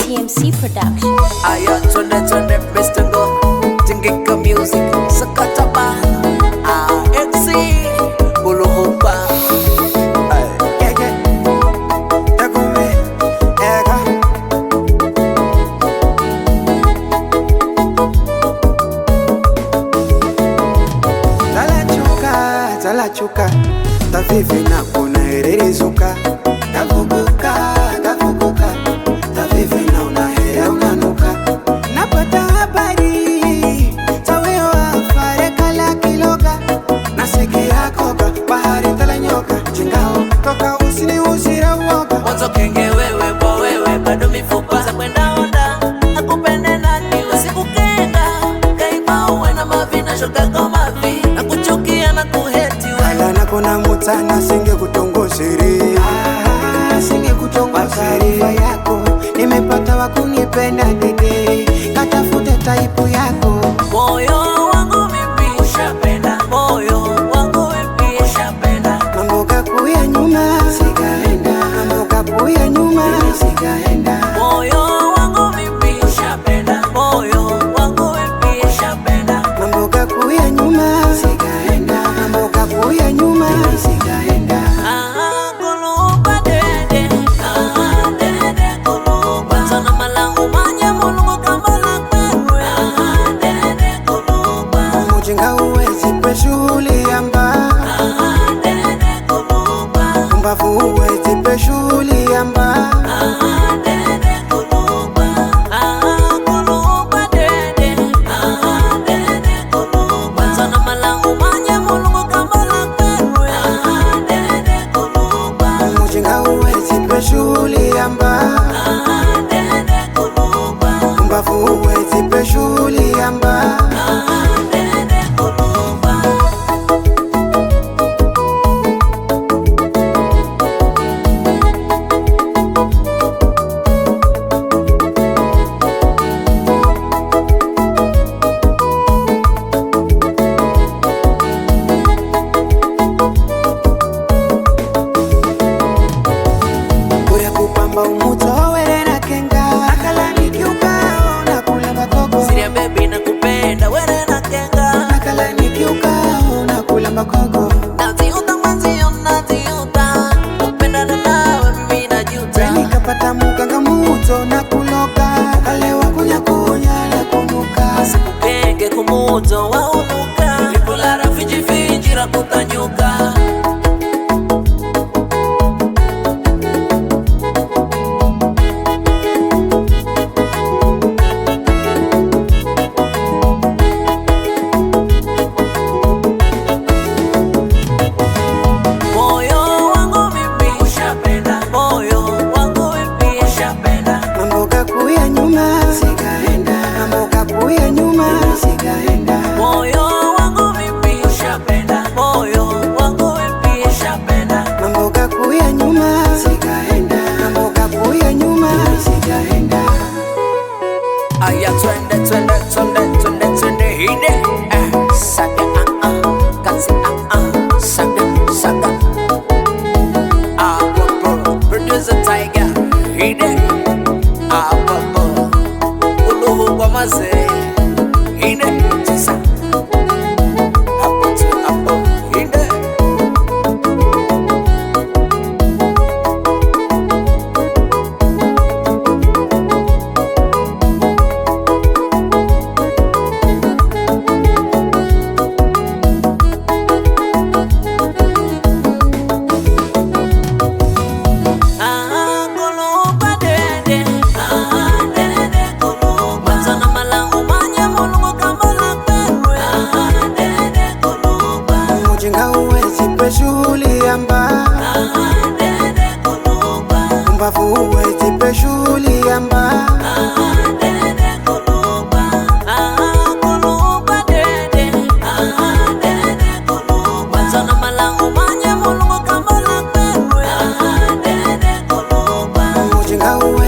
TMC Production. Aya twende Mr. Go Tingika Music Sakataba MC Buluhupa Chuka tavivi na kuna hererizuka tavuguka tavivi na unaheya unanuka napata habari taweo afare kala kiloga nasikia koga bahari tala nyoka chingao toka usini usira uoga mwanzo kenge wewe kwa wewe bado mifupa za kwenda onda nakupende nani usikukenga kaima uwe na mavi na shoka kwa mavi na kuchukia na kuheti ala nakona mutana singe kutongoshiri singe kutongoshiri yako nimepata wakunipenda dede katafute taipu yako moyo wangu mimi ushapenda moyo wangu mimi ushapenda mambo kakuya nyuma sigaenda mambo kakuya nyuma sigaenda moyo wangu mimi ushapenda moyo wangu mimi ushapenda mambo kakuya nyuma sigaenda mambo kakuya nyuma sigaenda kuluba dede dede kuluba sana malangu manya mulungu kambala kwewe dede kuluba mujinga uwezi peshuli amba dede kuluba mbavu uwezi peshuli amba dede kuluba kuluba dede dede kuluba sana malangu manya mulungu kambala kwewe dede kuluba mujinga uwezi peshuli amba dede kuluba mbavu uwezi peshuli amba dede kuluba Kuria kupamba umuto were na kenga akala nikiukao na kula makogo Siria baby nakupenda wewe na kenga akala nikiukao na kula makogo naziuta mwenzio naziuta kupendana nawe mimi najuta nikapata muganga muto na kuloka kalewa kunya na kunuka sikukenge kumuto waunuka ipola rafiji finjira kutanyuka moyo wangu mimi ushapenda moyo wangu mimi ushapenda mambo kakuya nyuma sigaenda mambo kakuya nyuma sigaenda moyo wangu mimi ushapenda moyo wangu mimi ushapenda mambo kakuya nyuma sigaenda mambo kakuya nyuma sigaenda aya twende hide saga kazi saga producer Tiger hide uluhu kwa mazee hide tisa hapo hide kuluba dede kuluba sana malangu manya mulungu kambala kwewe dede kuluba mujinga uwezi peshuli amba dede kuluba mbavu uwezi peshuli amba dede kuluba kuluba dede dede kuluba sana malangu manya mulungu kambala kwewe dede kuluba mujinga uwezi